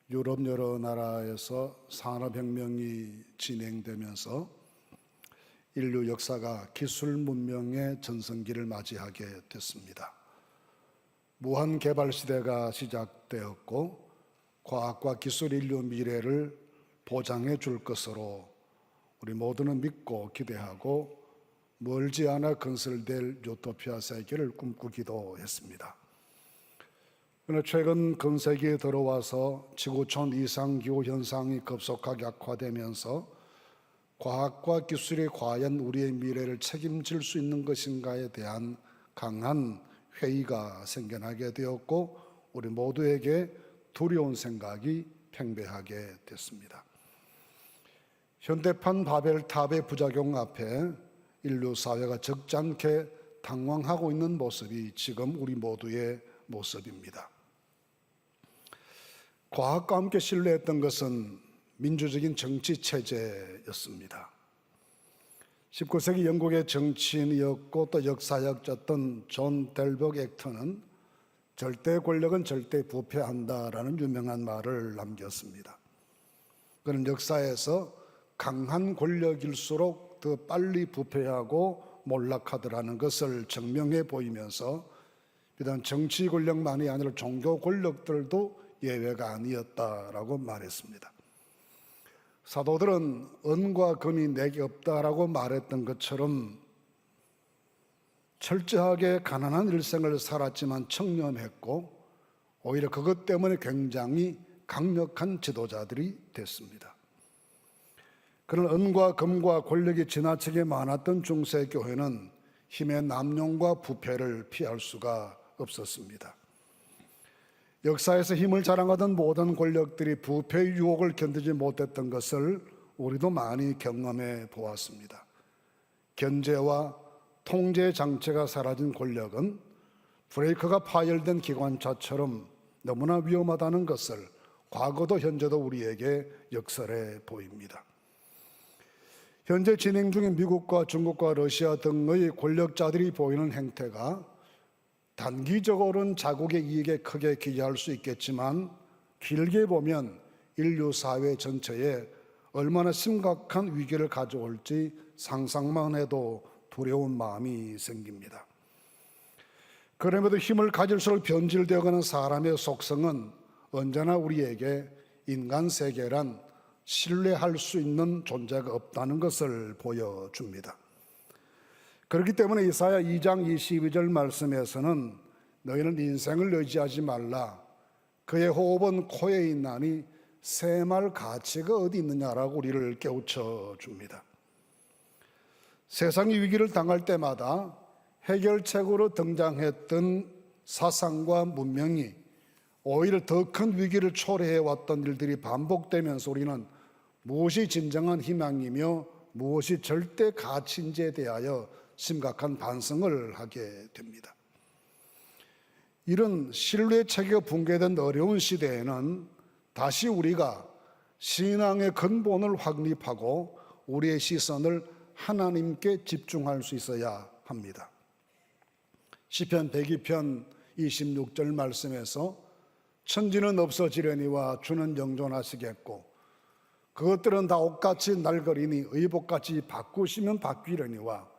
유럽 여러 나라에서 산업혁명이 진행되면서 인류 역사가 기술 문명의 전성기를 맞이하게 됐습니다. 무한 개발 시대가 시작되었고 과학과 기술 인류 미래를 보장해 줄 것으로 우리 모두는 믿고 기대하고 멀지 않아 건설될 유토피아 세계를 꿈꾸기도 했습니다. 그러나 최근 건세기에 들어와서 지구촌 이상기후 현상이 급속하게 악화되면서 과학과 기술이 과연 우리의 미래를 책임질 수 있는 것인가에 대한 강한 회의가 생겨나게 되었고 우리 모두에게 두려운 생각이 팽배하게 됐습니다. 현대판 바벨탑의 부작용 앞에 인류 사회가 적잖게 당황하고 있는 모습이 지금 우리 모두의 모습입니다. 과학과 함께 신뢰했던 것은 민주적인 정치 체제였습니다. 19세기 영국의 정치인이었고 또 역사학자였던 존 델버그 액터는 절대 권력은 절대 부패한다라는 유명한 말을 남겼습니다. 그는 역사에서 강한 권력일수록 더 빨리 부패하고 몰락하더라는 것을 증명해 보이면서 비단 정치 권력만이 아니라 종교 권력들도 예외가 아니었다라고 말했습니다. 사도들은 은과 금이 내게 없다라고 말했던 것처럼 철저하게 가난한 일생을 살았지만 청렴했고 오히려 그것 때문에 굉장히 강력한 지도자들이 됐습니다. 그런 은과 금과 권력이 지나치게 많았던 중세교회는 힘의 남용과 부패를 피할 수가 없었습니다. 역사에서 힘을 자랑하던 모든 권력들이 부패의 유혹을 견디지 못했던 것을 우리도 많이 경험해 보았습니다. 견제와 통제 장치가 사라진 권력은 브레이크가 파열된 기관차처럼 너무나 위험하다는 것을 과거도 현재도 우리에게 역설해 보입니다. 현재 진행 중인 미국과 중국과 러시아 등의 권력자들이 보이는 행태가 단기적으로는 자국의 이익에 크게 기여할 수 있겠지만 길게 보면 인류 사회 전체에 얼마나 심각한 위기를 가져올지 상상만 해도 두려운 마음이 생깁니다. 그럼에도 힘을 가질수록 변질되어가는 사람의 속성은 언제나 우리에게 인간 세계란 신뢰할 수 있는 존재가 없다는 것을 보여줍니다. 그렇기 때문에 이사야 2장 22절 말씀에서는 너희는 인생을 의지하지 말라. 그의 호흡은 코에 있나니 새말 가치가 어디 있느냐라고 우리를 깨우쳐 줍니다. 세상이 위기를 당할 때마다 해결책으로 등장했던 사상과 문명이 오히려 더 큰 위기를 초래해왔던 일들이 반복되면서 우리는 무엇이 진정한 희망이며 무엇이 절대 가치인지에 대하여 심각한 반성을 하게 됩니다. 이런 신뢰 체계가 붕괴된 어려운 시대에는 다시 우리가 신앙의 근본을 확립하고 우리의 시선을 하나님께 집중할 수 있어야 합니다. 시편 102편 26절 말씀에서 천지는 없어지려니와 주는 영존하시겠고 그것들은 다 옷같이 날거리니 의복같이 바꾸시면 바뀌려니와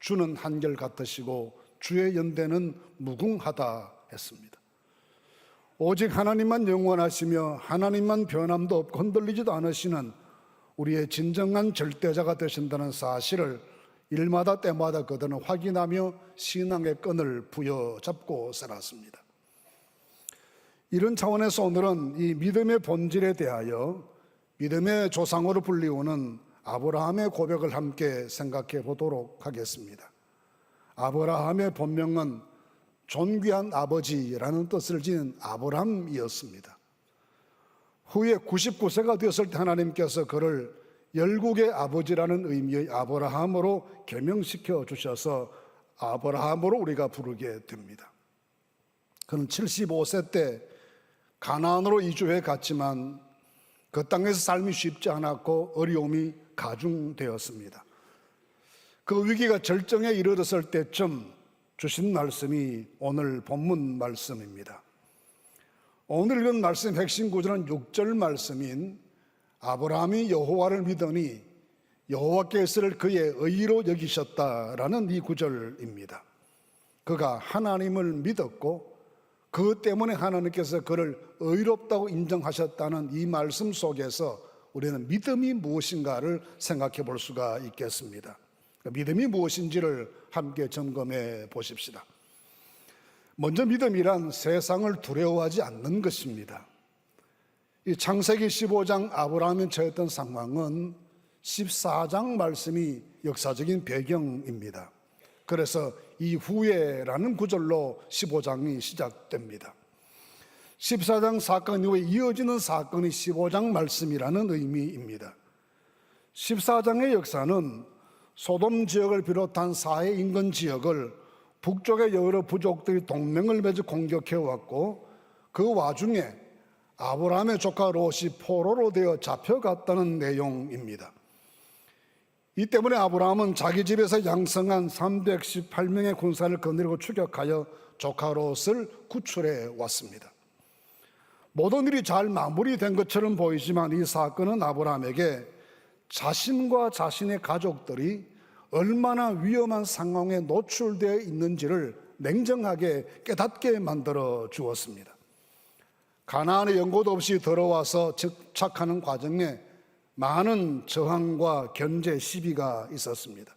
주는 한결같으시고 주의 연대는 무궁하다 했습니다. 오직 하나님만 영원하시며 하나님만 변함도 없고 흔들리지도 않으시는 우리의 진정한 절대자가 되신다는 사실을 일마다 때마다 그들은 확인하며 신앙의 끈을 부여잡고 살았습니다. 이런 차원에서 오늘은 이 믿음의 본질에 대하여 믿음의 조상으로 불리우는 아브라함의 고백을 함께 생각해 보도록 하겠습니다. 아브라함의 본명은 존귀한 아버지라는 뜻을 지닌 아브람이었습니다. 후에 99세가 되었을 때 하나님께서 그를 열국의 아버지라는 의미의 아브라함으로 개명시켜 주셔서 아브라함으로 우리가 부르게 됩니다. 그는 75세 때 가나안으로 이주해 갔지만 그 땅에서 삶이 쉽지 않았고 어려움이 가중되었습니다. 그 위기가 절정에 이르렀을 때쯤 주신 말씀이 오늘 본문 말씀입니다. 오늘 읽은 말씀 핵심 구절은 6절 말씀인 아브라함이 여호와를 믿으니 여호와께서 그의 의로 여기셨다라는 이 구절입니다. 그가 하나님을 믿었고 그 때문에 하나님께서 그를 의롭다고 인정하셨다는 이 말씀 속에서 우리는 믿음이 무엇인가를 생각해 볼 수가 있겠습니다. 믿음이 무엇인지를 함께 점검해 보십시다. 먼저 믿음이란 세상을 두려워하지 않는 것입니다. 이 창세기 15장 아브라함이 처했던 상황은 14장 말씀이 역사적인 배경입니다. 그래서 이후에라는 구절로 15장이 시작됩니다. 14장 사건 이후에 이어지는 사건이 15장 말씀이라는 의미입니다. 14장의 역사는 소돔 지역을 비롯한 사해 인근 지역을 북쪽의 여러 부족들이 동맹을 맺어 공격해 왔고 그 와중에 아브라함의 조카 롯이 포로로 되어 잡혀갔다는 내용입니다. 이 때문에 아브라함은 자기 집에서 양성한 318명의 군사를 거느리고 추격하여 조카 롯을 구출해 왔습니다. 모든 일이 잘 마무리된 것처럼 보이지만 이 사건은 아브라함에게 자신과 자신의 가족들이 얼마나 위험한 상황에 노출되어 있는지를 냉정하게 깨닫게 만들어 주었습니다. 가나안에 연고도 없이 들어와서 정착하는 과정에 많은 저항과 견제, 시비가 있었습니다.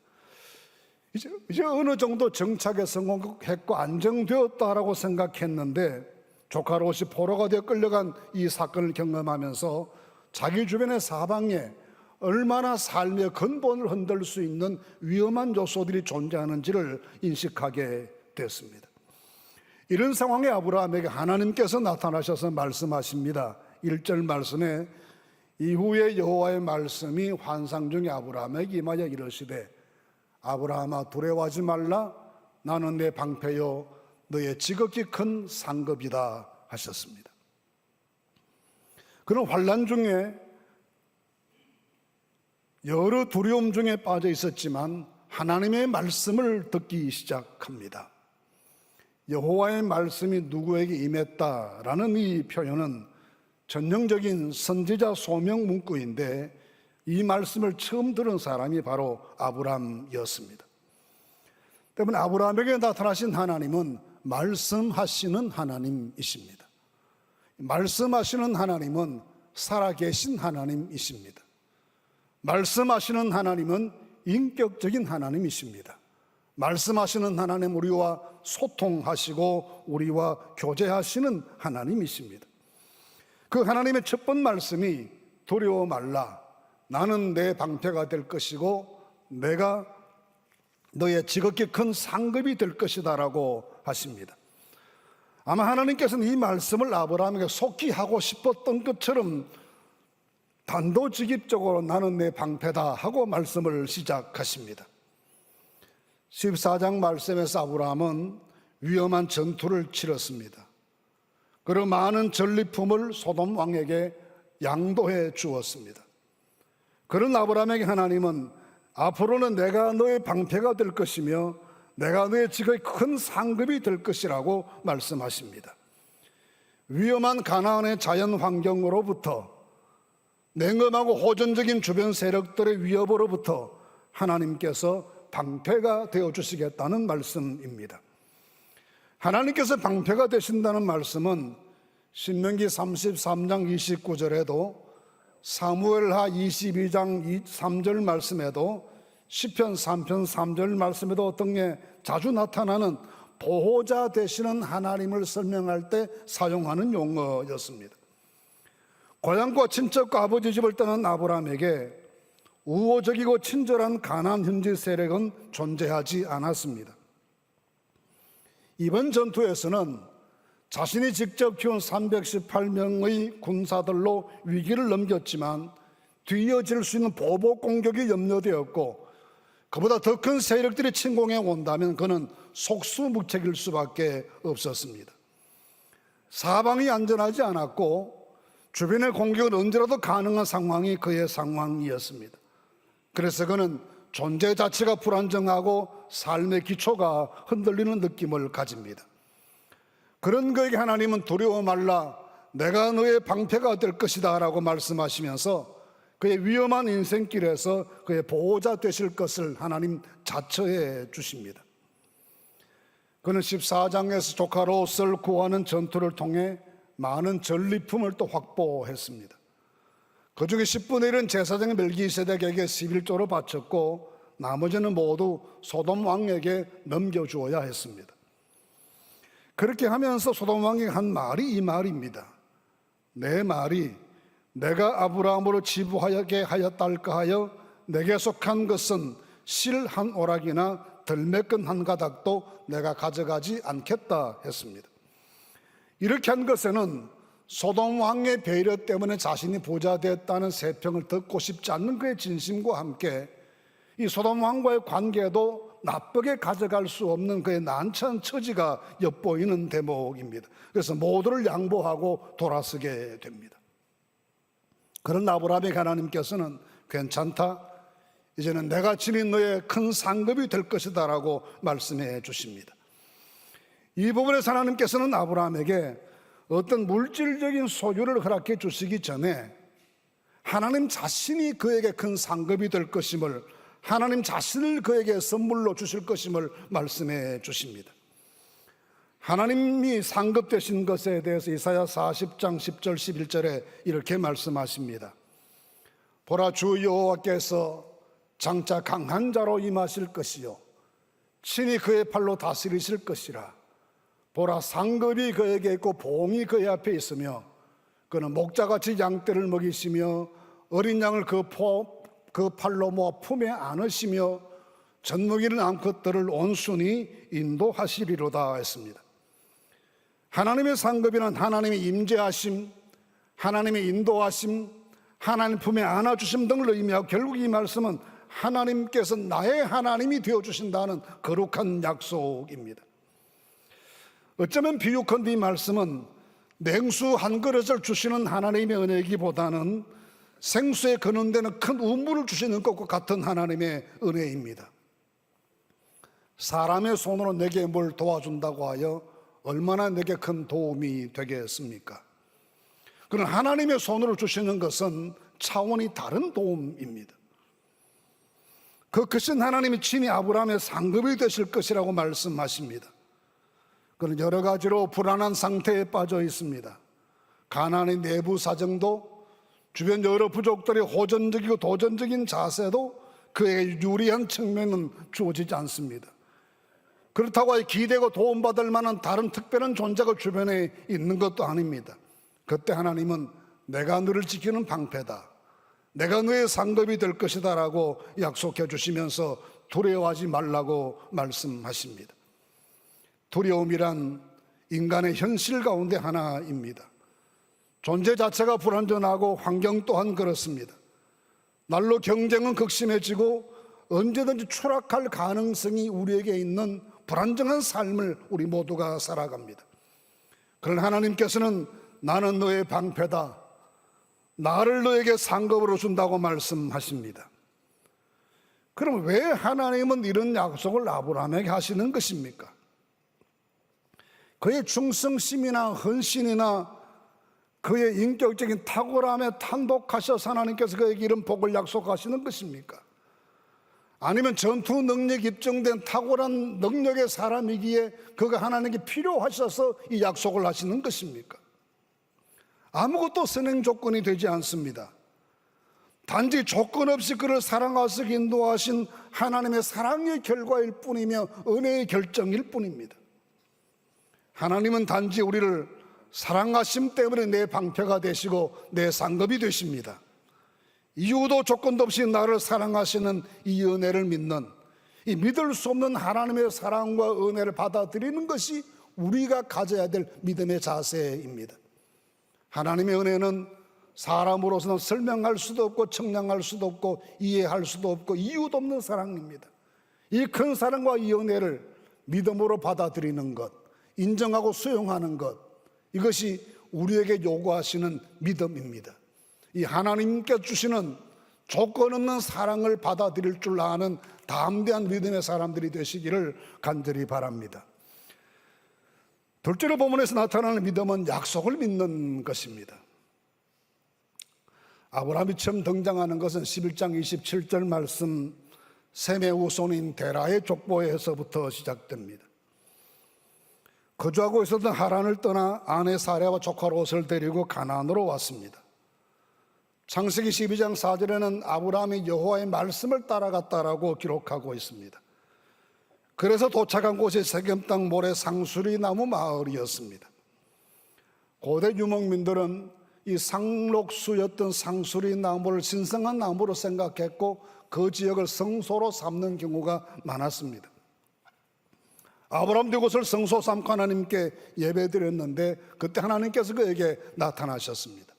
이제 어느 정도 정착에 성공했고 안정되었다라고 생각했는데 조카 롯이 포로가 되어 끌려간 이 사건을 경험하면서 자기 주변의 사방에 얼마나 삶의 근본을 흔들 수 있는 위험한 요소들이 존재하는지를 인식하게 됐습니다. 이런 상황에 아브라함에게 하나님께서 나타나셔서 말씀하십니다. 1절 말씀에 이후에 여호와의 말씀이 환상 중에 아브라함에게 임하여 이르시되 아브라함아 두려워하지 말라 나는 내 방패요 너의 지극히 큰 상급이다 하셨습니다. 그런 환난 중에 여러 두려움 중에 빠져 있었지만 하나님의 말씀을 듣기 시작합니다. 여호와의 말씀이 누구에게 임했다라는 이 표현은 전형적인 선지자 소명 문구인데 이 말씀을 처음 들은 사람이 바로 아브라함이었습니다. 때문에 아브라함에게 나타나신 하나님은 말씀하시는 하나님이십니다. 말씀하시는 하나님은 살아계신 하나님이십니다. 말씀하시는 하나님은 인격적인 하나님이십니다. 말씀하시는 하나님 우리와 소통하시고 우리와 교제하시는 하나님이십니다. 그 하나님의 첫 번 말씀이 두려워 말라 나는 내 방패가 될 것이고 내가 너의 지극히 큰 상급이 될 것이다 라고 하십니다. 아마 하나님께서는 이 말씀을 아브라함에게 속히 하고 싶었던 것처럼 단도직입적으로 나는 내 방패다 하고 말씀을 시작하십니다. 14장 말씀에서 아브라함은 위험한 전투를 치렀습니다. 그리고 많은 전리품을 소돔 왕에게 양도해 주었습니다. 그런 아브라함에게 하나님은 앞으로는 내가 너의 방패가 될 것이며 내가 너의 지극히 큰 상급이 될 것이라고 말씀하십니다. 위험한 가나안의 자연 환경으로부터 냉엄하고 호전적인 주변 세력들의 위협으로부터 하나님께서 방패가 되어주시겠다는 말씀입니다. 하나님께서 방패가 되신다는 말씀은 신명기 33장 29절에도 사무엘하 22장 3절 말씀에도 시편 3편 3절 말씀에도 등에 자주 나타나는 보호자 되시는 하나님을 설명할 때 사용하는 용어였습니다. 고향과 친척과 아버지 집을 떠난 아브라함에게 우호적이고 친절한 가나안 현지 세력은 존재하지 않았습니다. 이번 전투에서는 자신이 직접 키운 318명의 군사들로 위기를 넘겼지만 뒤이어질 수 있는 보복 공격이 염려되었고 그보다 더 큰 세력들이 침공해 온다면 그는 속수무책일 수밖에 없었습니다. 사방이 안전하지 않았고 주변의 공격은 언제라도 가능한 상황이 그의 상황이었습니다. 그래서 그는 존재 자체가 불안정하고 삶의 기초가 흔들리는 느낌을 가집니다. 그런 그에게 하나님은 두려워 말라 내가 너의 방패가 될 것이다 라고 말씀하시면서 그의 위험한 인생길에서 그의 보호자 되실 것을 하나님 자처해 주십니다. 그는 14장에서 조카 롯을 구하는 전투를 통해 많은 전리품을 또 확보했습니다. 그 중에 10분의 1은 제사장 멜기세덱에게 11조로 바쳤고 나머지는 모두 소돔 왕에게 넘겨주어야 했습니다. 그렇게 하면서 소돔 왕이 한 말이 이 말입니다. 내 말이 내가 아브라함으로 지부하게 하였다 할까 하여 내게 속한 것은 실 한 오락이나 들매끈 한 가닥도 내가 가져가지 않겠다 했습니다. 이렇게 한 것에는 소돔 왕의 배려 때문에 자신이 부자 되었다는 세평을 듣고 싶지 않는 그의 진심과 함께 이 소돔 왕과의 관계도 나쁘게 가져갈 수 없는 그의 난처한 처지가 엿보이는 대목입니다. 그래서 모두를 양보하고 돌아서게 됩니다. 그런 아브라함에게 하나님께서는 괜찮다, 이제는 내가 지닌 너의 큰 상급이 될 것이다 라고 말씀해 주십니다. 이 부분에서 하나님께서는 아브라함에게 어떤 물질적인 소유를 허락해 주시기 전에 하나님 자신이 그에게 큰 상급이 될 것임을, 하나님 자신을 그에게 선물로 주실 것임을 말씀해 주십니다. 하나님이 상급 되신 것에 대해서 이사야 40장 10절 11절에 이렇게 말씀하십니다. 보라, 주 여호와께서 장차 강한 자로 임하실 것이요 친히 그의 팔로 다스리실 것이라. 보라, 상급이 그에게 있고 보응이 그의 앞에 있으며 그는 목자같이 양떼를 먹이시며 어린 양을 그 팔로 모아 품에 안으시며 젖먹이는 암컷들을 온순히 인도하시리로다 했습니다. 하나님의 상급이란 하나님의 임재하심, 하나님의 인도하심, 하나님 품에 안아주심 등을 의미하고 결국 이 말씀은 하나님께서 나의 하나님이 되어주신다는 거룩한 약속입니다. 어쩌면 비유컨대 이 말씀은 냉수 한 그릇을 주시는 하나님의 은혜이기보다는 생수에 거는데는 큰 우물을 주시는 것과 같은 하나님의 은혜입니다. 사람의 손으로 내게 뭘 도와준다고 하여 얼마나 내게 큰 도움이 되겠습니까? 그러나 하나님의 손으로 주시는 것은 차원이 다른 도움입니다. 그 크신 하나님이 친히 아브라함의 상급이 되실 것이라고 말씀하십니다. 그는 여러 가지로 불안한 상태에 빠져 있습니다. 가나안의 내부 사정도, 주변 여러 부족들의 호전적이고 도전적인 자세도 그에게 유리한 측면은 주어지지 않습니다. 그렇다고 기대고 도움받을 만한 다른 특별한 존재가 주변에 있는 것도 아닙니다. 그때 하나님은 내가 너를 지키는 방패다, 내가 너의 상급이 될 것이다 라고 약속해 주시면서 두려워하지 말라고 말씀하십니다. 두려움이란 인간의 현실 가운데 하나입니다. 존재 자체가 불완전하고 환경 또한 그렇습니다. 날로 경쟁은 극심해지고 언제든지 추락할 가능성이 우리에게 있는 불안정한 삶을 우리 모두가 살아갑니다. 그러나 하나님께서는 나는 너의 방패다, 나를 너에게 상급으로 준다고 말씀하십니다. 그럼 왜 하나님은 이런 약속을 아브라함에게 하시는 것입니까? 그의 충성심이나 헌신이나 그의 인격적인 탁월함에 탄독하셔서 하나님께서 그에게 이런 복을 약속하시는 것입니까? 아니면 전투 능력이 입증된 탁월한 능력의 사람이기에 그가 하나님께 필요하셔서 이 약속을 하시는 것입니까? 아무것도 선행 조건이 되지 않습니다. 단지 조건 없이 그를 사랑하셔서 인도하신 하나님의 사랑의 결과일 뿐이며 은혜의 결정일 뿐입니다. 하나님은 단지 우리를 사랑하심 때문에 내 방패가 되시고 내 상급이 되십니다. 이유도 조건도 없이 나를 사랑하시는 이 은혜를 믿는, 이 믿을 수 없는 하나님의 사랑과 은혜를 받아들이는 것이 우리가 가져야 될 믿음의 자세입니다. 하나님의 은혜는 사람으로서는 설명할 수도 없고 청량할 수도 없고 이해할 수도 없고 이유도 없는 사랑입니다. 이 큰 사랑과 이 은혜를 믿음으로 받아들이는 것, 인정하고 수용하는 것, 이것이 우리에게 요구하시는 믿음입니다. 이 하나님께 주시는 조건 없는 사랑을 받아들일 줄 아는 담대한 믿음의 사람들이 되시기를 간절히 바랍니다. 둘째로 본문에서 나타나는 믿음은 약속을 믿는 것입니다. 아브라함이 처음 등장하는 것은 11장 27절 말씀 셈의 후손인 데라의 족보에서부터 시작됩니다. 거주하고 있었던 하란을 떠나 아내 사레와 조카 롯을 데리고 가나안으로 왔습니다. 창세기 12장 4절에는 아브라함이 여호와의 말씀을 따라갔다라고 기록하고 있습니다. 그래서 도착한 곳이 세겜 땅 모래 상수리 나무 마을이었습니다. 고대 유목민들은 이 상록수였던 상수리 나무를 신성한 나무로 생각했고 그 지역을 성소로 삼는 경우가 많았습니다. 아브라함도 이곳을 성소 삼고 하나님께 예배드렸는데 그때 하나님께서 그에게 나타나셨습니다.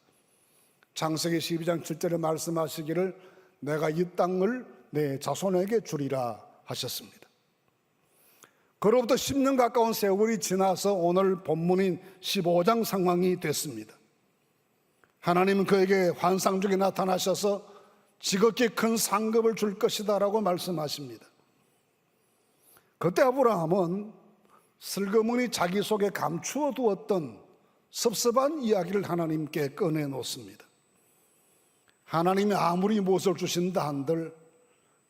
창세기 12장 7절에 말씀하시기를 내가 이 땅을 내 자손에게 주리라 하셨습니다. 그로부터 10년 가까운 세월이 지나서 오늘 본문인 15장 상황이 됐습니다. 하나님은 그에게 환상 중에 나타나셔서 지극히 큰 상급을 줄 것이다 라고 말씀하십니다. 그때 아브라함은 슬그머니 자기 속에 감추어 두었던 섭섭한 이야기를 하나님께 꺼내놓습니다. 하나님이 아무리 무엇을 주신다 한들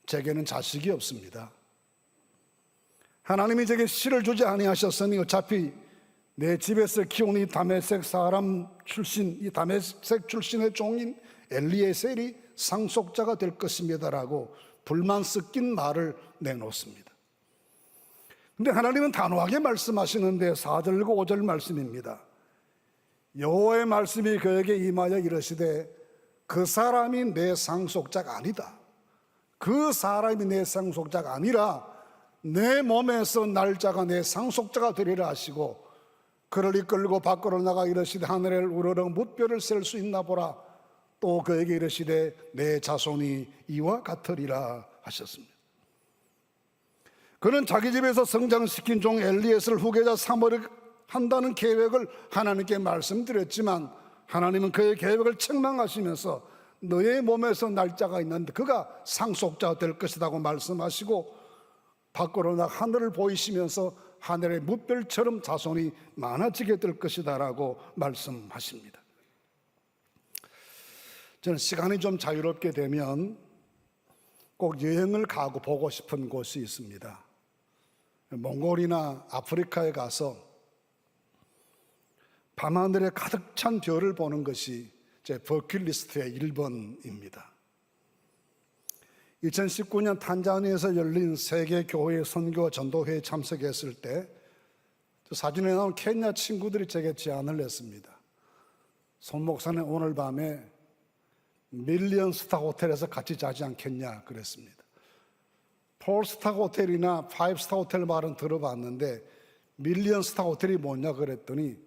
제게는 자식이 없습니다. 하나님이 제게 씨를 주지 아니하셨으니 어차피 내 집에서 키운 이 다메섹 사람 출신, 이 다메섹 출신의 종인 엘리에셀이 상속자가 될 것입니다라고 불만 섞인 말을 내놓습니다. 근데 하나님은 단호하게 말씀하시는데 4절과 5절 말씀입니다. 여호와의 말씀이 그에게 임하여 이르시되 그 사람이 내 상속자가 아니다. 그 사람이 내 상속자가 아니라 내 몸에서 날짜가 내 상속자가 되리라 하시고 그를 이끌고 밖으로 나가 이르시되 하늘을 우러러 뭇별을 셀 수 있나 보라. 또 그에게 이르시되 내 자손이 이와 같으리라 하셨습니다. 그는 자기 집에서 성장시킨 종 엘리에셀 후계자 삼으려 한다는 계획을 하나님께 말씀드렸지만 하나님은 그의 계획을 책망하시면서 너의 몸에서 날짜가 있는데 그가 상속자가 될 것이라고 말씀하시고 밖으로 나가 하늘을 보이시면서 하늘의 뭇별처럼 자손이 많아지게 될 것이다 라고 말씀하십니다. 저는 시간이 좀 자유롭게 되면 꼭 여행을 가고 보고 싶은 곳이 있습니다. 몽골이나 아프리카에 가서 밤하늘에 가득 찬 별을 보는 것이 제 버킷리스트의 1번입니다. 2019년 탄자니아에서 열린 세계교회 선교 전도회에 참석했을 때 사진에 나온 케냐 친구들이 제게 제안을 했습니다. 손 목사님 오늘 밤에 밀리언 스타 호텔에서 같이 자지 않겠냐 그랬습니다. 4스타 호텔이나 5스타 호텔 말은 들어봤는데 밀리언 스타 호텔이 뭐냐 그랬더니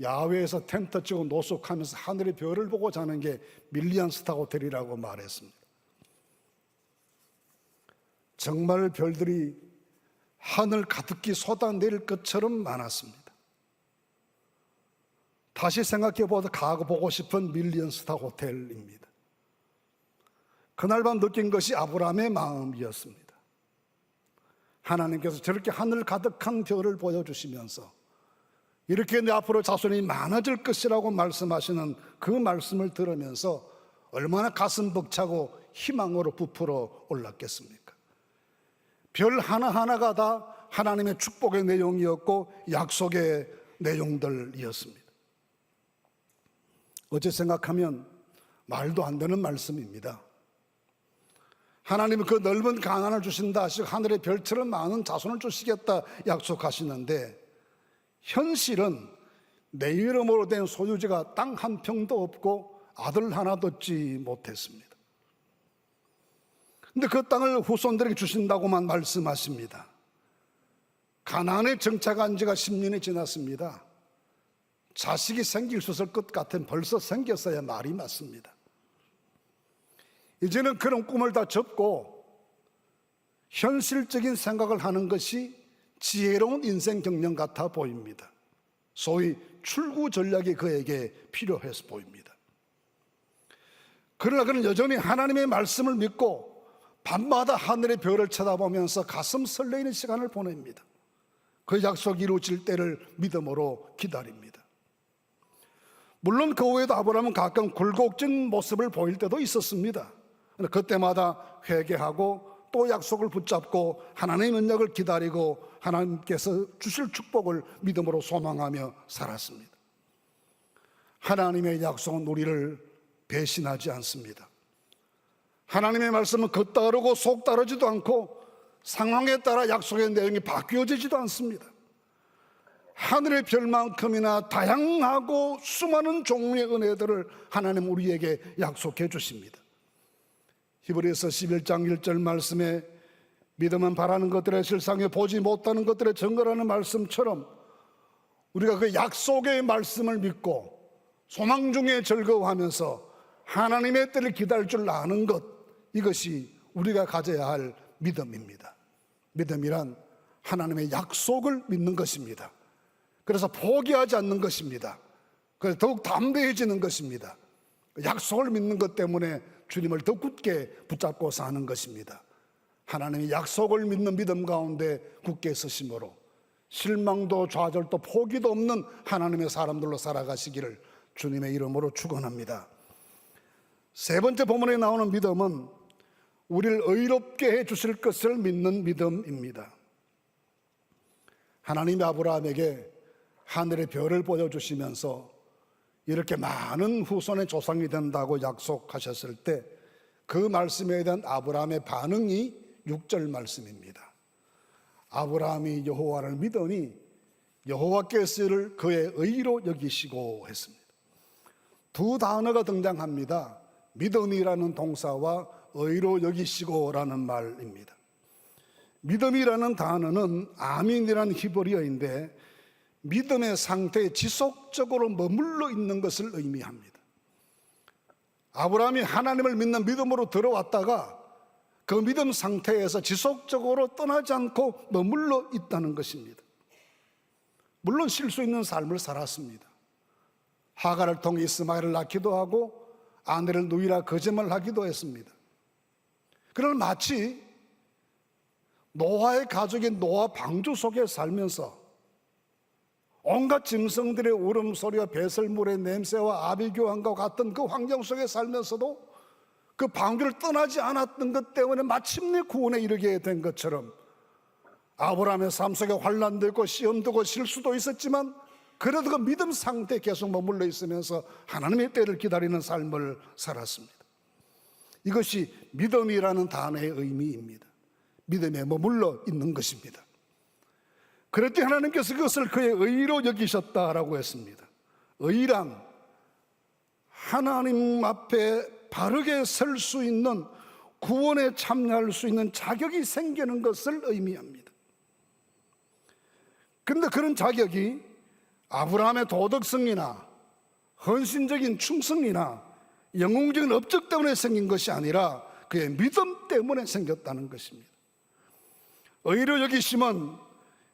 야외에서 텐트 치고 노숙하면서 하늘의 별을 보고 자는 게 밀리언 스타 호텔이라고 말했습니다. 정말 별들이 하늘 가득히 쏟아내릴 것처럼 많았습니다. 다시 생각해보다 가고 보고 싶은 밀리언 스타 호텔입니다. 그날 밤 느낀 것이 아브라함의 마음이었습니다. 하나님께서 저렇게 하늘 가득한 별을 보여주시면서 이렇게 내 앞으로 자손이 많아질 것이라고 말씀하시는 그 말씀을 들으면서 얼마나 가슴 벅차고 희망으로 부풀어 올랐겠습니까? 별 하나하나가 다 하나님의 축복의 내용이었고 약속의 내용들이었습니다. 어째 생각하면 말도 안 되는 말씀입니다. 하나님은 그 넓은 강한을 주신다 하시고 하늘의 별처럼 많은 자손을 주시겠다 약속하시는데 현실은 내 이름으로 된 소유지가 땅 한 평도 없고 아들 하나도 얻지 못했습니다. 근데 그 땅을 후손들에게 주신다고만 말씀하십니다. 가나안에 정착한 지가 10년이 지났습니다. 자식이 생길 수 있을 것 같은 벌써 생겼어야 말이 맞습니다. 이제는 그런 꿈을 다 접고 현실적인 생각을 하는 것이 지혜로운 인생 경영 같아 보입니다. 소위 출구 전략이 그에게 필요해서 보입니다. 그러나 그는 여전히 하나님의 말씀을 믿고 밤마다 하늘의 별을 쳐다보면서 가슴 설레이는 시간을 보냅니다. 그 약속이 이루어질 때를 믿음으로 기다립니다. 물론 그 후에도 아브라함은 가끔 굴곡진 모습을 보일 때도 있었습니다. 그때마다 회개하고 또 약속을 붙잡고 하나님의 능력을 기다리고 하나님께서 주실 축복을 믿음으로 소망하며 살았습니다. 하나님의 약속은 우리를 배신하지 않습니다. 하나님의 말씀은 겉따르고 속따르지도 않고 상황에 따라 약속의 내용이 바뀌어지지도 않습니다. 하늘의 별만큼이나 다양하고 수많은 종류의 은혜들을 하나님 우리에게 약속해 주십니다. 히브리서 11장 1절 말씀에 믿음은 바라는 것들의 실상에 보지 못하는 것들의 증거라는 말씀처럼 우리가 그 약속의 말씀을 믿고 소망 중에 즐거워하면서 하나님의 때를 기다릴 줄 아는 것, 이것이 우리가 가져야 할 믿음입니다. 믿음이란 하나님의 약속을 믿는 것입니다. 그래서 포기하지 않는 것입니다. 그래서 더욱 담대해지는 것입니다. 약속을 믿는 것 때문에 주님을 더 굳게 붙잡고 사는 것입니다. 하나님의 약속을 믿는 믿음 가운데 굳게 서심으로 실망도 좌절도 포기도 없는 하나님의 사람들로 살아가시기를 주님의 이름으로 축원합니다. 세 번째 본문에 나오는 믿음은 우리를 의롭게 해 주실 것을 믿는 믿음입니다. 하나님이 아브라함에게 하늘의 별을 보여주시면서 이렇게 많은 후손의 조상이 된다고 약속하셨을 때 그 말씀에 대한 아브라함의 반응이 6절 말씀입니다. 아브라함이 여호와를 믿으니 여호와께서 이를 그의 의로 여기시고 했습니다. 두 단어가 등장합니다. 믿음이라는 동사와 의로 여기시고라는 말입니다. 믿음이라는 단어는 아민이라는 히브리어인데 믿음의 상태에 지속적으로 머물러 있는 것을 의미합니다. 아브라함이 하나님을 믿는 믿음으로 들어왔다가 그 믿음 상태에서 지속적으로 떠나지 않고 머물러 있다는 것입니다. 물론 실수 있는 삶을 살았습니다. 하갈을 통해 이스마엘을 낳기도 하고 아내를 누이라 거짓말하기도 했습니다. 그러나 마치 노아의 가족인 노아 방주 속에 살면서 온갖 짐승들의 울음소리와 배설물의 냄새와 아비규환과 같은 그 환경 속에 살면서도 그 방주를 떠나지 않았던 것 때문에 마침내 구원에 이르게 된 것처럼 아브라함의 삶 속에 환난도 있고 시험도 있고 실수도 있었지만 그래도 그 믿음 상태에 계속 머물러 있으면서 하나님의 때를 기다리는 삶을 살았습니다. 이것이 믿음이라는 단어의 의미입니다. 믿음에 머물러 있는 것입니다. 그럴 때 하나님께서 그것을 그의 의로 여기셨다라고 했습니다. 의란 하나님 앞에 바르게 설 수 있는, 구원에 참여할 수 있는 자격이 생기는 것을 의미합니다. 그런데 그런 자격이 아브라함의 도덕성이나 헌신적인 충성이나 영웅적인 업적 때문에 생긴 것이 아니라 그의 믿음 때문에 생겼다는 것입니다. 의로 여기심은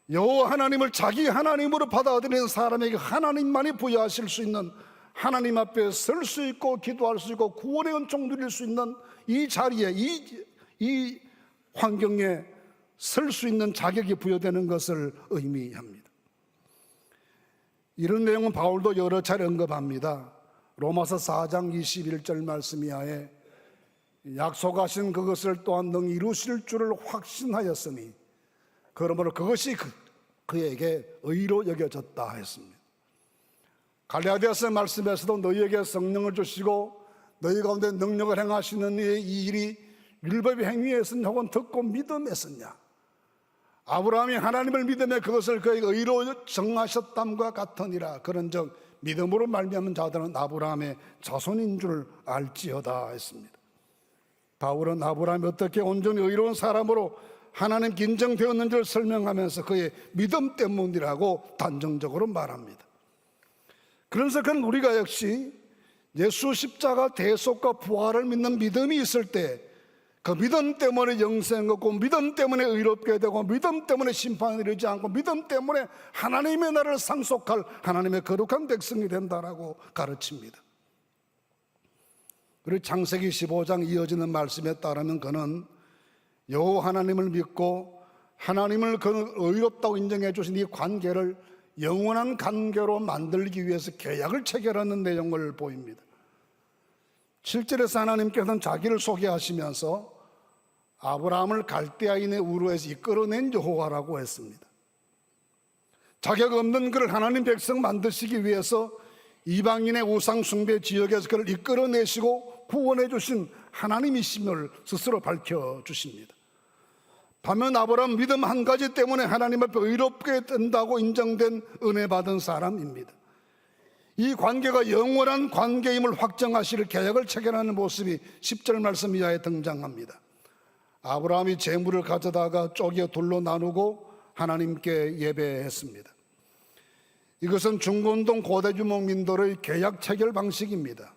여호와 하나님을 자기 하나님으로 받아들이는 사람에게 하나님만이 부여하실 수 있는, 하나님 앞에 설 수 있고 기도할 수 있고 구원의 은총 누릴 수 있는 이 자리에, 이 환경에 설 수 있는 자격이 부여되는 것을 의미합니다. 이런 내용은 바울도 여러 차례 언급합니다. 로마서 4장 21절 말씀 이하에 약속하신 그것을 또한 능히 이루실 줄을 확신하였으니 그러므로 그것이 그에게 의로 여겨졌다 했습니다. 갈라디아서 말씀에서도 너희에게 성령을 주시고 너희 가운데 능력을 행하시는 이 일이 율법의 행위에서냐 혹은 듣고 믿음에서냐, 아브라함이 하나님을 믿음에 그것을 그에게 의로 정하셨담과 같으니라. 그런즉 믿음으로 말미암은 자들은 아브라함의 자손인 줄 알지어다 했습니다. 바울은 아브라함이 어떻게 온전히 의로운 사람으로 하나님 인정되었는지를 설명하면서 그의 믿음 때문이라고 단정적으로 말합니다. 그래서 그는 우리가 역시 예수 십자가 대속과 부활을 믿는 믿음이 있을 때 그 믿음 때문에 영생 얻고 믿음 때문에 의롭게 되고 믿음 때문에 심판을 이르지 않고 믿음 때문에 하나님의 나라를 상속할 하나님의 거룩한 백성이 된다라고 가르칩니다. 그리고 창세기 15장 이어지는 말씀에 따르면 그는 여호와 하나님을 믿고 하나님을 그 의롭다고 인정해 주신 이 관계를 영원한 관계로 만들기 위해서 계약을 체결하는 내용을 보입니다. 7절에서 하나님께서는 자기를 소개하시면서 아브라함을 갈대아인의 우르에서 이끌어낸 여호와라고 했습니다. 자격 없는 그를 하나님 백성 만드시기 위해서 이방인의 우상 숭배 지역에서 그를 이끌어내시고 구원해 주신 하나님이심을 스스로 밝혀주십니다. 반면 아브라함 믿음 한 가지 때문에 하나님 앞에 의롭게 된다고 인정된 은혜 받은 사람입니다. 이 관계가 영원한 관계임을 확정하실 계약을 체결하는 모습이 10절 말씀 이하에 등장합니다. 아브라함이 재물을 가져다가 쪼개 둘로 나누고 하나님께 예배했습니다. 이것은 중건동 고대 유목민들의 계약 체결 방식입니다.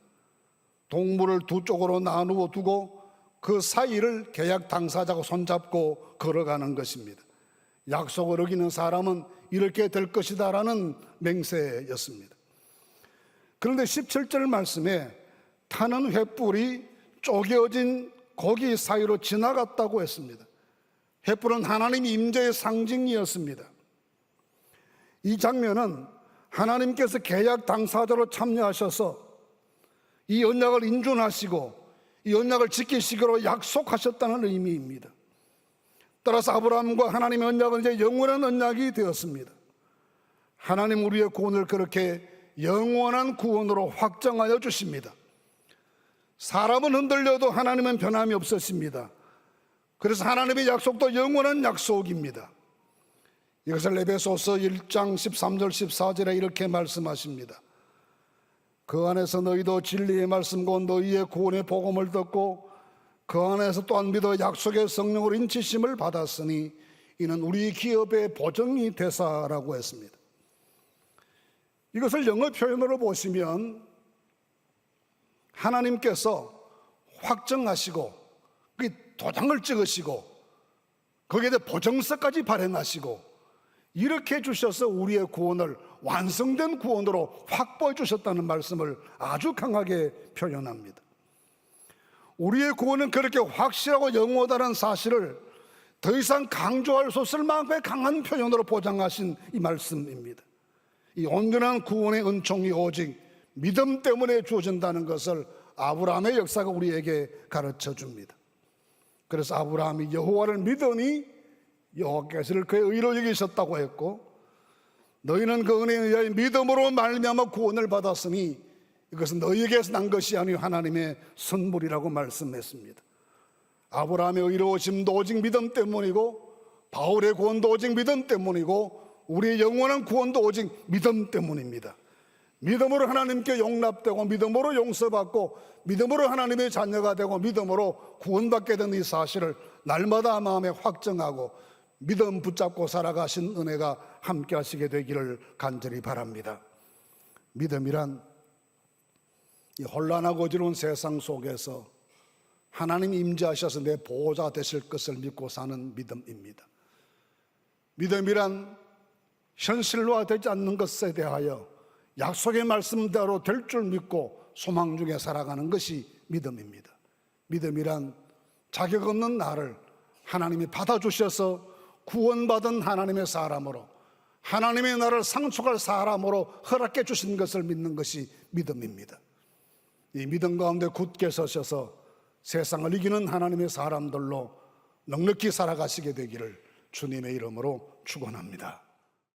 동물을 두 쪽으로 나누어 두고 그 사이를 계약 당사자가 손잡고 걸어가는 것입니다. 약속을 어기는 사람은 이렇게 될 것이다 라는 맹세였습니다. 그런데 17절 말씀에 타는 횃불이 쪼개어진 고기 사이로 지나갔다고 했습니다. 횃불은 하나님 임재의 상징이었습니다. 이 장면은 하나님께서 계약 당사자로 참여하셔서 이 언약을 인준하시고 이 언약을 지키시기로 약속하셨다는 의미입니다. 따라서 아브라함과 하나님의 언약은 이제 영원한 언약이 되었습니다. 하나님 우리의 구원을 그렇게 영원한 구원으로 확정하여 주십니다. 사람은 흔들려도 하나님은 변함이 없으십니다. 그래서 하나님의 약속도 영원한 약속입니다. 이것을 에베소서 1장 13절 14절에 이렇게 말씀하십니다. 그 안에서 너희도 진리의 말씀과 너희의 구원의 복음을 듣고 그 안에서 또한 믿어 약속의 성령으로 인치심을 받았으니 이는 우리 기업의 보증이 되사라고 했습니다. 이것을 영어 표현으로 보시면 하나님께서 확정하시고 도장을 찍으시고 거기에 대해 보증서까지 발행하시고 이렇게 주셔서 우리의 구원을 완성된 구원으로 확보해 주셨다는 말씀을 아주 강하게 표현합니다. 우리의 구원은 그렇게 확실하고 영원하다는 사실을 더 이상 강조할 수 없을 만큼의 강한 표현으로 보장하신 이 말씀입니다. 이 온전한 구원의 은총이 오직 믿음 때문에 주어진다는 것을 아브라함의 역사가 우리에게 가르쳐 줍니다. 그래서 아브라함이 여호와를 믿으니 여호와께서 그의 의로 여기셨다고 했고 너희는 그 은혜에 의하여 믿음으로 말미암아 구원을 받았으니 이것은 너희에게서 난 것이 아니요 하나님의 선물이라고 말씀했습니다. 아브라함의 의로우심도 오직 믿음 때문이고 바울의 구원도 오직 믿음 때문이고 우리의 영원한 구원도 오직 믿음 때문입니다. 믿음으로 하나님께 용납되고 믿음으로 용서받고 믿음으로 하나님의 자녀가 되고 믿음으로 구원받게 된 이 사실을 날마다 마음에 확정하고 믿음 붙잡고 살아가신 은혜가 함께 하시게 되기를 간절히 바랍니다. 믿음이란 이 혼란하고 어지러운 세상 속에서 하나님이 임재하셔서 내 보호자 되실 것을 믿고 사는 믿음입니다. 믿음이란 현실화되지 않는 것에 대하여 약속의 말씀대로 될 줄 믿고 소망 중에 살아가는 것이 믿음입니다. 믿음이란 자격 없는 나를 하나님이 받아주셔서 구원받은 하나님의 사람으로 하나님의 나를 상속할 사람으로 허락해 주신 것을 믿는 것이 믿음입니다. 이 믿음 가운데 굳게 서셔서 세상을 이기는 하나님의 사람들로 넉넉히 살아가시게 되기를 주님의 이름으로 축원합니다.